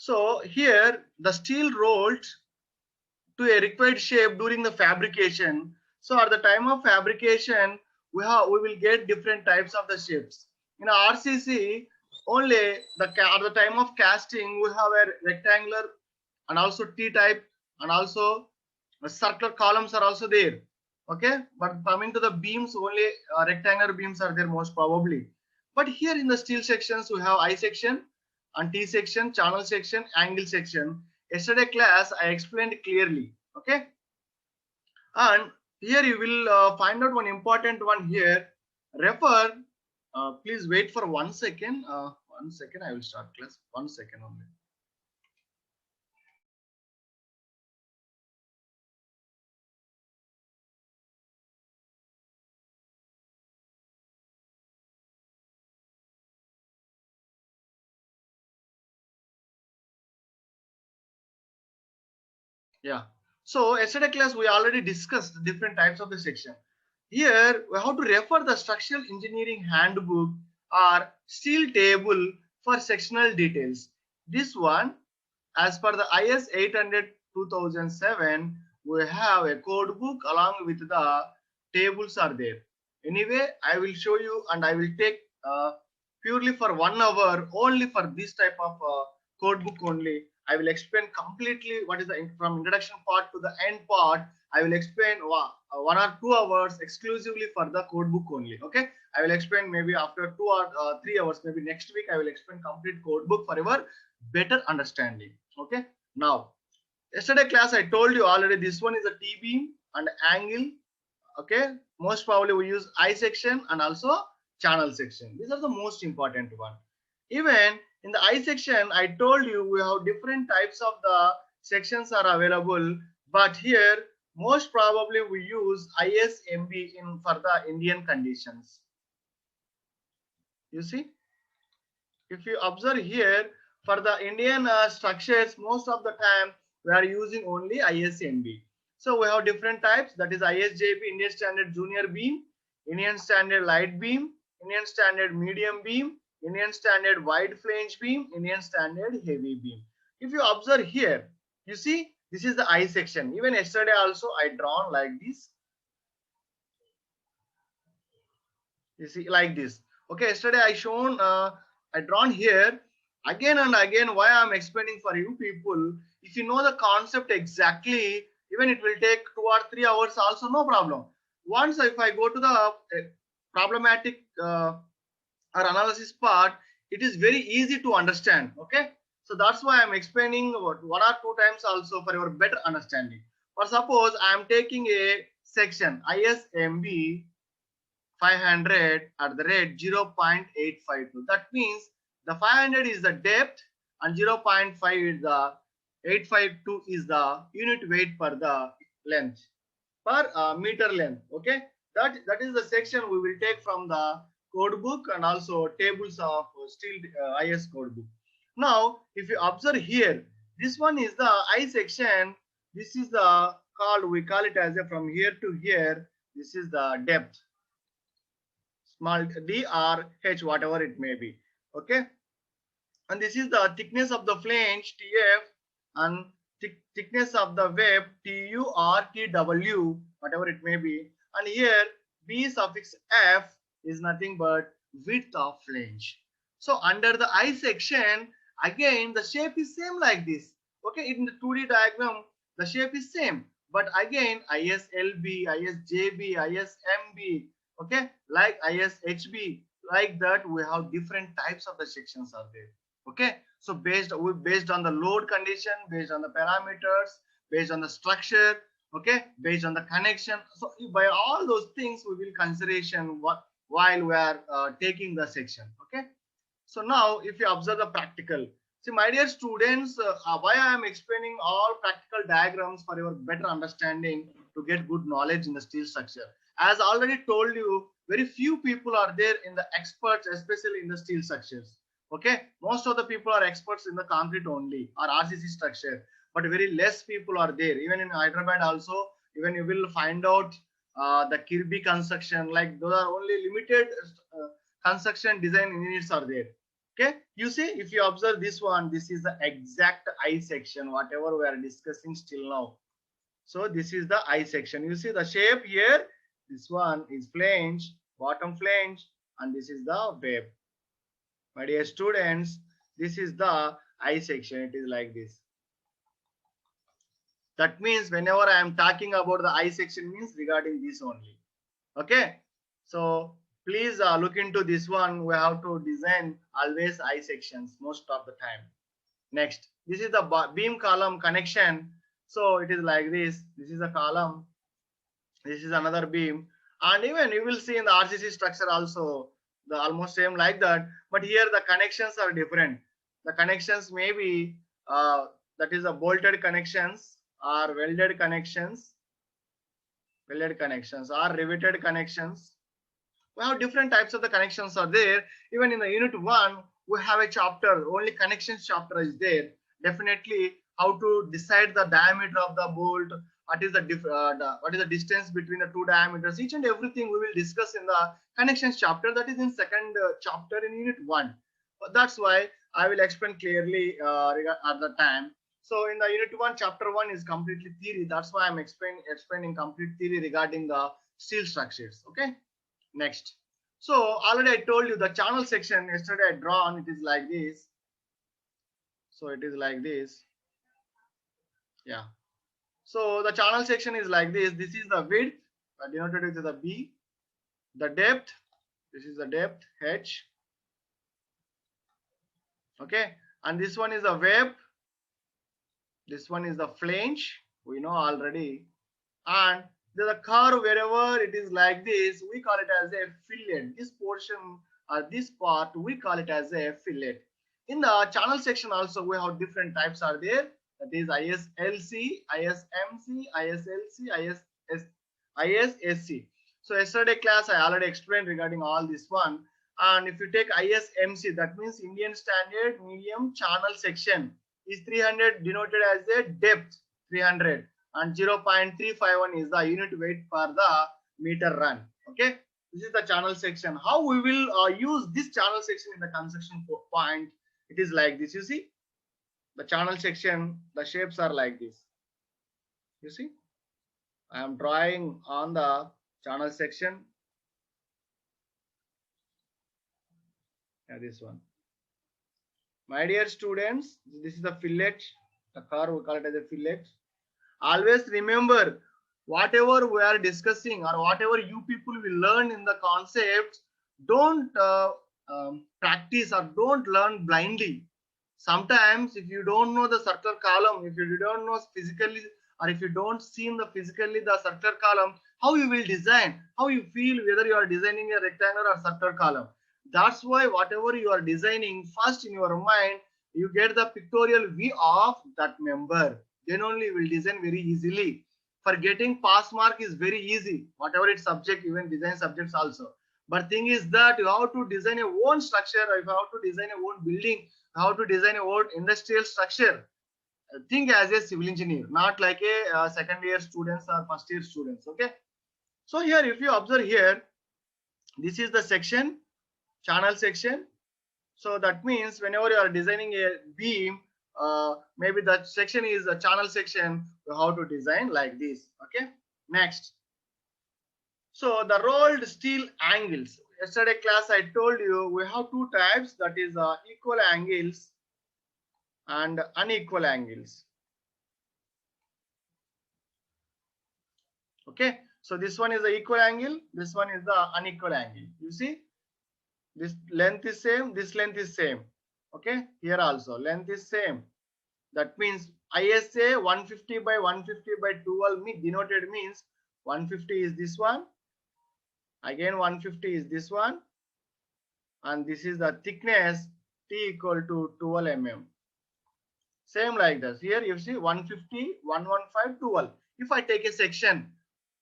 So here the steel rolled to a required shape during the fabrication. So at the time of fabrication, we will get different types of the shapes. In RCC, only at the time of casting, we have a rectangular and also T type, and also circular columns are also there. Okay, but coming to the beams, only rectangular beams are there most probably. But here in the steel sections, we have I section and T section, channel section, angle section. Yesterday class, I explained clearly. Okay, and here you will find out one important one here. Refer. Please wait for 1 second. 1 second. I will start class. 1 second only. Yeah. So yesterday class we already discussed the different types of the section. Here we have to refer the structural engineering handbook or steel table for sectional details. This one, as per the IS 800 2007, we have a code book along with the tables are there. Anyway, I will show you and I will take purely for 1 hour only for this type of code book only. I will explain completely what is the from introduction part to the end part. I will explain 1 or 2 hours exclusively for the code book only. Okay, I will explain maybe after 2 or 3 hours, maybe next week. I will explain complete code book for your better understanding. Okay, now yesterday class I told you already. This one is a T beam and angle. Okay, most probably we use I section and also channel section. These are the most important one. Even in the I section, I told you we have different types of the sections are available, but here most probably we use ISMB in for the Indian conditions. You see, if you observe here for the Indian structures, most of the time we are using only ISMB. So we have different types, that is ISJB, Indian Standard Junior Beam, Indian Standard Light Beam, Indian Standard Medium Beam, Indian Standard Wide Flange Beam, Indian Standard Heavy Beam. If you observe here, you see this is the I section. Even yesterday also I drawn like this. You see like this. Okay, yesterday I shown I drawn here again and again. Why I'm explaining for you people, if you know the concept exactly, even it will take 2 or 3 hours also, no problem. Once if I go to the problematic or analysis part, it is very easy to understand. Okay, so that's why I'm explaining 1 or 2 times also for your better understanding. For suppose I am taking a section ISMB 500 at the rate 0.852. That means the 500 is the depth and 0.5 is the 852 is the unit weight per the length, per meter length. Okay, that is the section we will take from the code book and also tables of steel IS code book. Now if you observe here, this one is the I section. This is the we call it as a from here to here. This is the depth, small d or h, whatever it may be. Okay, and this is the thickness of the flange tf, and thickness of the web tu or tw, whatever it may be. And here b suffix f is nothing but width of flange. So under the I section, again the shape is same like this. Okay, in the 2D diagram the shape is same, but again ISLB, ISJB, ISMB, okay, like ISHB, like that we have different types of the sections are there. Okay, so based on the load condition, based on the parameters, based on the structure, okay, based on the connection. So by all those things we will consideration what while we are taking the section. Okay, so now if you observe the practical, see my dear students, why I am explaining all practical diagrams for your better understanding to get good knowledge in the steel structure. As already told you, very few people are there in the experts, especially in the steel structures. Okay, most of the people are experts in the concrete only or RCC structure, but very less people are there. Even in Hyderabad also, even you will find out the Kirby construction, like those are only limited construction design engineers are there. Okay, you see, if you observe this one, this is the exact I section, whatever we are discussing still now. So this is the I section. You see the shape here. This one is flange, bottom flange, and this is the web. My dear students, this is the I section. It is like this. That means whenever I am talking about the I section means regarding this only. Okay. So please look into this one. We have to design always I sections most of the time. Next, this is the beam column connection. So it is like this. This is a column. This is another beam. And even you will see in the RCC structure also the almost same like that. But here the connections are different. The connections may be that is a bolted connections or welded connections or riveted connections. We have different types of the connections are there. Even in the unit 1 we have a chapter, only connections chapter is there. Definitely how to decide the diameter of the bolt, what is the distance between the two diameters, each and everything we will discuss in the connections chapter, that is in second chapter in unit 1. That's why I will explain clearly at the time. So in the unit 1 chapter 1 is completely theory, that's why I'm explaining complete theory regarding the steel structures. Okay. Next. So already I told you the channel section yesterday I drawn, it is like this. So it is like this. Yeah. So the channel section is like this. This is the width denoted with the B. The depth, this is the depth H. Okay. And this one is the web. This one is the flange. We know already. And the curve wherever it is like this, we call it as a fillet. This portion or this part we call it as a fillet. In the channel section also we have different types are there. That is ISLC, ISMC, ISLC, ISSC. So yesterday class I already explained regarding all this one. And if you take ISMC, that means Indian Standard Medium Channel Section is 300 denoted as a depth 300. And 0.351 is the unit weight for the meter run. Okay, this is the channel section. How we will use this channel section in the construction point, it is like this. You see the channel section, the shapes are like this. You see, I am drawing on the channel section. Yeah, this one. My dear students, this is the fillet, the curve we call it as a fillet. Always remember, whatever we are discussing or whatever you people will learn in the concepts, don't practice or don't learn blindly. Sometimes if you don't know the circular column, if you don't know physically or if you don't see in the physically the circular column, how you will design, how you feel whether you are designing a rectangle or circular column. That's why whatever you are designing, first in your mind you get the pictorial view of that member, then only you will design very easily. For getting pass mark is very easy, whatever it's subject, even design subjects also. But thing is that you have to design a own structure, or you have to design a own building, how to design a own industrial structure. Think as a civil engineer, not like a second year students or first year students. Okay. So here, if you observe here, this is the section, channel section. So that means whenever you are designing a beam, maybe that section is a channel section, how to design like this. Okay. Next. So the rolled steel angles. Yesterday class I told you we have two types, that is equal angles and unequal angles. Okay. So this one is the equal angle, this one is the unequal angle. You see, this length is same, this length is same. Okay. Here also length is same. That means ISA 150 by 150 by 12 denoted means 150 is this one. Again 150 is this one. And this is the thickness T equal to 12 mm. Same like this. Here you see 150, 115, 12. If I take a section,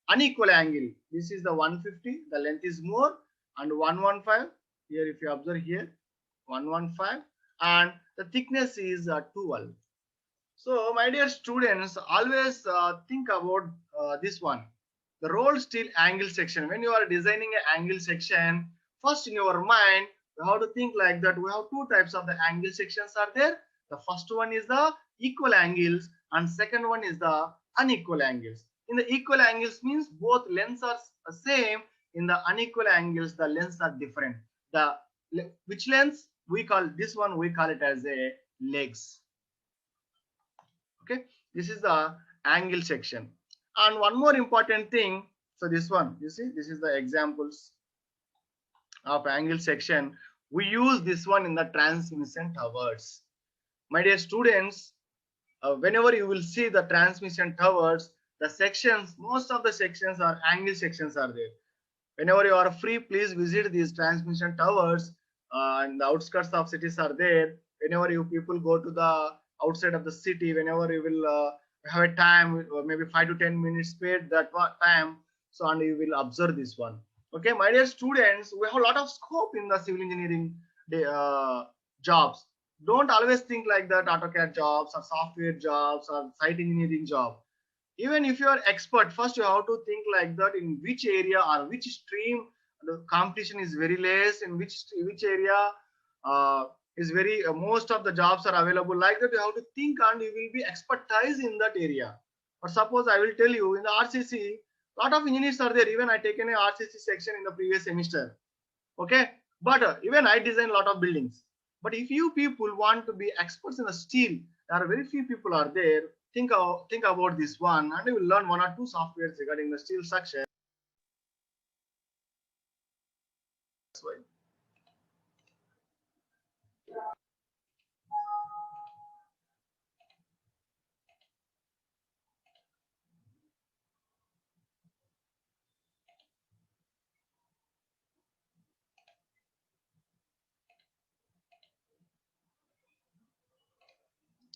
unequal angle, this is the 150, the length is more, and 115. Here if you observe here, 115, and the thickness is 12. So my dear students, always think about this one, the rolled steel angle section. When you are designing an angle section, first in your mind We have to think like that. We have two types of the angle sections are there. The first one is the equal angles and second one is the unequal angles. In the equal angles means both lengths are same. In the unequal angles, the lengths are different. The which lengths we call this one, we call it as a legs. Okay, this is the angle section. And one more important thing, so this one, you see, this is the examples of angle section. We use this one in the transmission towers. My dear students, whenever you will see the transmission towers, the sections, most of the sections are angle sections are there. Whenever you are free, please visit these transmission towers, and the outskirts of cities are there. Whenever you people go to the outside of the city, whenever you will have a time, maybe 5 to 10 minutes spare that time, so and you will observe this one. Okay, my dear students, we have a lot of scope in the civil engineering jobs. Don't always think like that AutoCAD jobs or software jobs or site engineering job. Even if you are expert, first you have to think like that, in which area or which stream the competition is very less, in which area uh, is very most of the jobs are available, like that you have to think and you will be expertise in that area. But suppose I will tell you, in the RCC, lot of engineers are there. Even I taken a RCC section in the previous semester. Okay, but even I design a lot of buildings. But if you people want to be experts in the steel, there are very few people are there. Think about this one, and you will learn one or two softwares regarding the steel structure. That's why.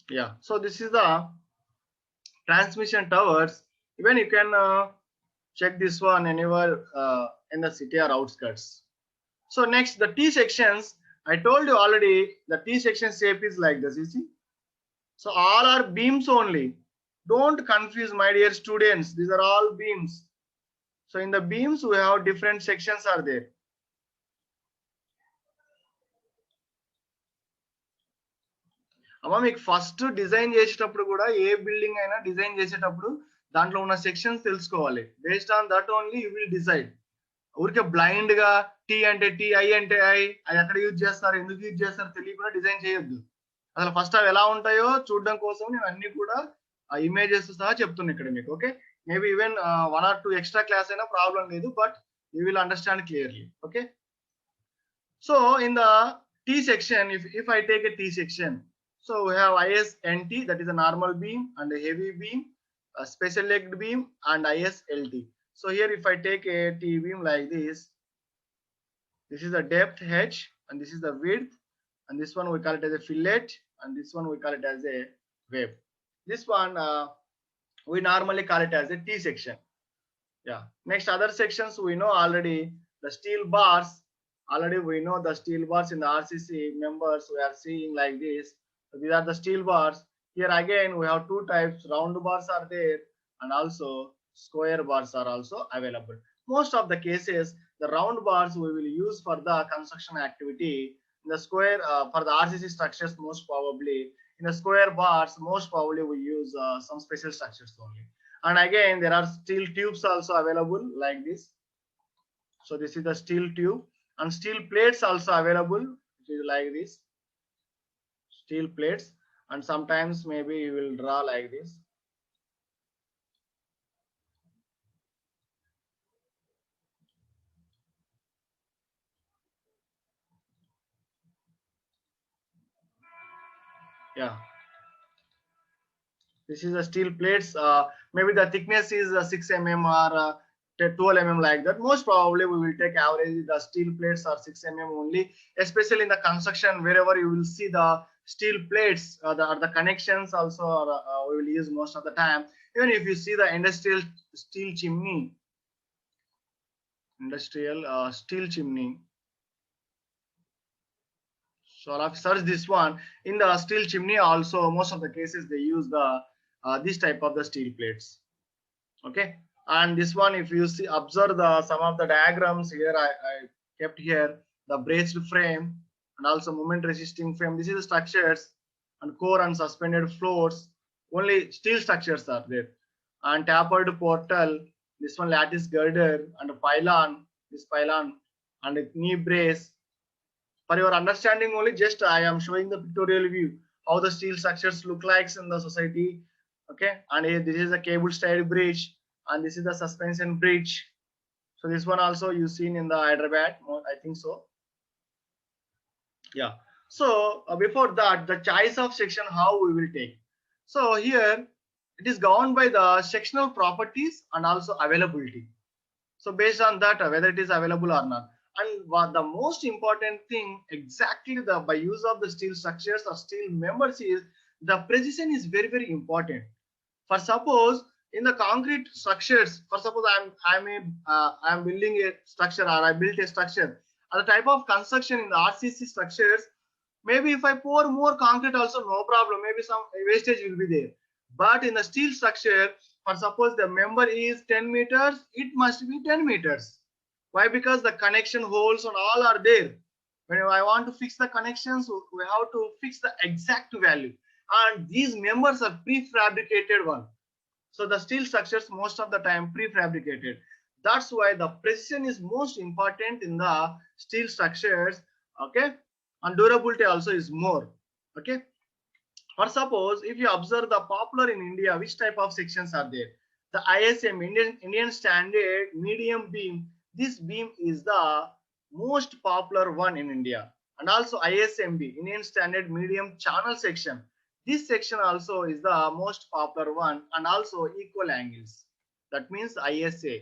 Yeah. So this is the transmission towers. Even you can check this one anywhere in the city or outskirts. So next, the T sections. I told you already, the T section shape is like this. You see. So all are beams only. Don't confuse, my dear students. These are all beams. So in the beams, we have different sections are there. అమ్మ మీకు first design చేసేటప్పుడు కూడా ఏ building అయినా design చేసేటప్పుడు దాంట్లో ఉన్న sections తెలుసుకోవాలి. Based on that only you will decide. ఊరికే బ్లైండ్ గా టీ అంటే టీ, ఐ అంటే ఐ, అది ఎక్కడ యూజ్ చేస్తారు, ఎందుకు యూజ్ చేస్తారు తెలియకుండా డిజైన్ చేయొద్దు. అసలు ఫస్ట్ అవి ఎలా ఉంటాయో చూడడం కోసం నేను అన్ని కూడా ఆ ఇమేజెస్ సహా చెప్తున్నా ఇక్కడ మీకు. Okay, maybe even 1 or 2 extra class అయినా ప్రాబ్లం లేదు, but you will understand clearly. Okay, so in the T section, if I take a T section, so we have ISNT, that is a normal beam, and a heavy beam, a special legged beam, and ISLT. So here if I take a T beam like this is the depth H, and this is the width, and this one we call it as a fillet, and this one we call it as a web. This one we normally call it as a T section. Yeah. Next, other sections we know already, the steel bars. Already we know the steel bars in the RCC members. We are seeing like this. So these are the steel bars. Here again we have two types. Round bars are there, and also square bars are also available. Most of the cases, the round bars we will use for the construction activity. In the square for the RCC structures, most probably in the square bars, most probably we use some special structures only. And again, there are steel tubes also available like this. So this is the steel tube, and steel plates also available, which is like this. Steel plates, and sometimes maybe you will draw like this. Yeah, this is the steel plates. Maybe the thickness is 6 mm or 12 mm like that. Most probably we will take average. The steel plates are 6 mm only, especially in the construction, wherever you will see the steel plates, the connections also we will use most of the time. Even if you see the industrial steel chimney, steel chimney. So I'll have to search this one. In the steel chimney also, most of the cases they use the this type of the steel plates. Okay, and this one, if you see, observe the some of the diagrams here I kept here. the braced frame, and also moment resisting frame. This is the structures, and core and suspended floors. Only steel structures are there. And tapered portal, this one lattice girder, and a pylon, this pylon, and a knee brace. For your understanding only, just I am showing the pictorial view how the steel structures look like in the society. Okay, and here, this is a cable stayed bridge, and this is the suspension bridge. So this one also you seen in the Hyderabad, I think so. Yeah. So before that, the choice of section how we will take. So here it is governed by the sectional properties and also availability. So based on that, whether it is available or not. And what the most important thing exactly the by use of the steel structures or steel members is the precision is very important. For suppose in the concrete structures, for suppose I'm building a structure or I built a structure. The type of construction in the RCC structures, maybe if I pour more concrete also no problem, maybe some wastage will be there. But in the steel structure, for suppose the member is 10 meters, it must be 10 meters. Why? Because the connection holes and all are there. When I want to fix the connections, we have to fix the exact value. And these members are prefabricated one. So the steel structures most of the time prefabricated. That's why the precision is most important in the steel structures. Okay, and durability also is more. Okay. Or suppose if you observe the popular in India, which type of sections are there? The ISM, Indian Standard Medium Beam. This beam is the most popular one in India. And also ISMB, Indian Standard Medium Channel section. This section also is the most popular one, and also equal angles. That means ISA.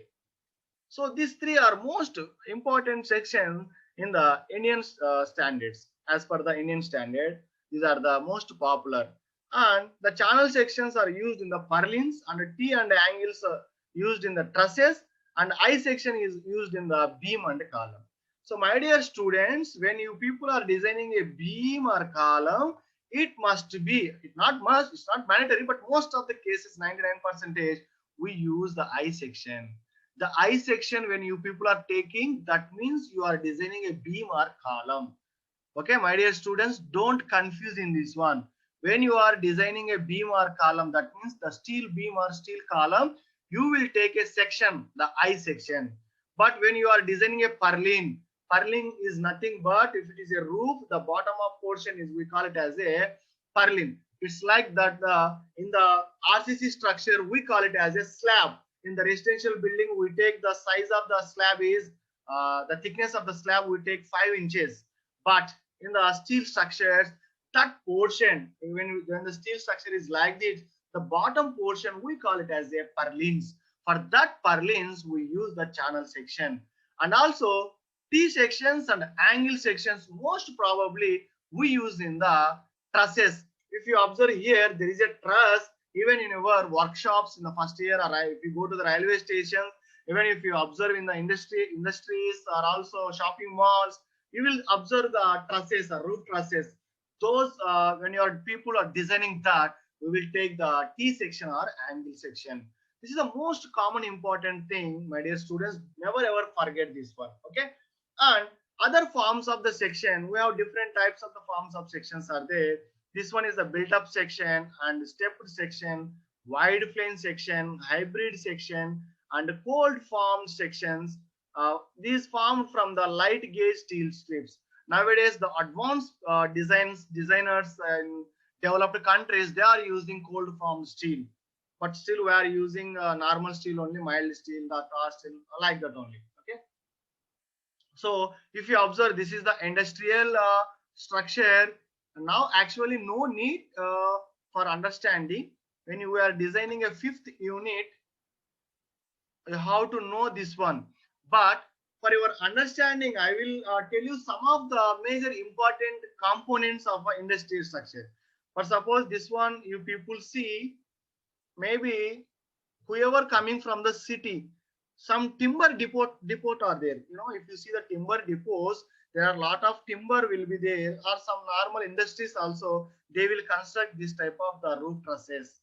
So these three are most important sections in the Indian standards. As per the Indian standard, these are the most popular. And the channel sections are used in the purlins, and T and angles are used in the trusses, and I section is used in the beam and column. So my dear students, when you people are designing a beam or column, it must be, it not must, it's not mandatory, but most of the cases, 99%, we use the I section. The I section when you people are taking, that means you are designing a beam or column. Okay, my dear students, don't confuse in this one. When you are designing a beam or column, that means the steel beam or steel column, you will take a section, the I section. But when you are designing a purlin, purlin is nothing but if it is a roof, the bottom of portion is, we call it as a purlin. It's like that in the RCC structure, we call it as a slab. In the residential building, we take the size of the slab is, the thickness of the slab, we take 5 inches. But in the steel structures, that portion, when the steel structure is like this, the bottom portion, we call it as a purlins. For that purlins, we use the channel section. And also T sections and angle sections, most probably we use in the trusses. If you observe here, there is a truss. Even in our workshops in the first year, or if you go to the railway station, even if you observe in the industries or also shopping malls, you will observe the trusses or roof trusses. Those when your people are designing that, we will take the T section or angle section. This is the most common important thing, my dear students. Never ever forget this one. Okay. And other forms of the section, we have different types of the forms of sections are there. This one is the built-up section and stepped section, wide plane section, hybrid section, and cold formed sections. These formed from the light gauge steel strips. Nowadays, the advanced designers in developed countries, they are using cold formed steel. But still, we are using normal steel only, mild steel, the cast steel, like that only. Okay. So if you observe, this is the industrial structure. Now actually no need for understanding. When you are designing a fifth unit, you have to know this one. But for your understanding, I will tell you some of the major important components of an industrial structure. For suppose this one, you people see, maybe whoever coming from the city, some timber depot are there. You know, if you see the timber depots, there are a lot of timber will be there, or some normal industries also, they will construct this type of the roof trusses,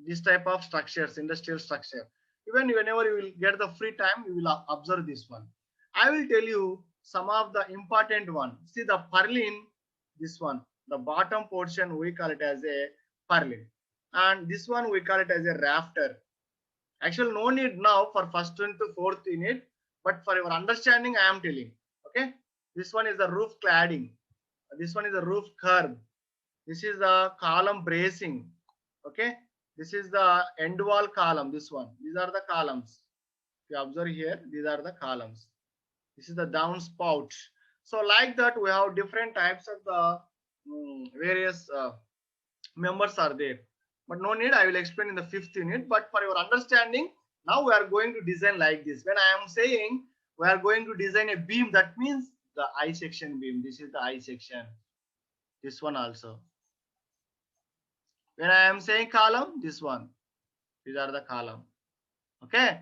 this type of structures, industrial structure. Even whenever you will get the free time, you will observe this one. I will tell you some of the important one. See the purlin, this one, the bottom portion we call it as a purlin, and this one we call it as a rafter. Actually, no need now for first to fourth unit, but for your understanding, I am telling. Okay, this one is the roof cladding. This one is the roof curb. This is the column bracing. Okay, this is the end wall column. This one. These are the columns. If you observe here, these are the columns. This is the downspout. So like that, we have different types of the various members are there. But no need, I will explain in the fifth unit. But for your understanding, now we are going to design like this. When I am saying we are going to design a beam, that means the I section beam. This is the I section. This one also. When I am saying column, this one. These are the column. Okay.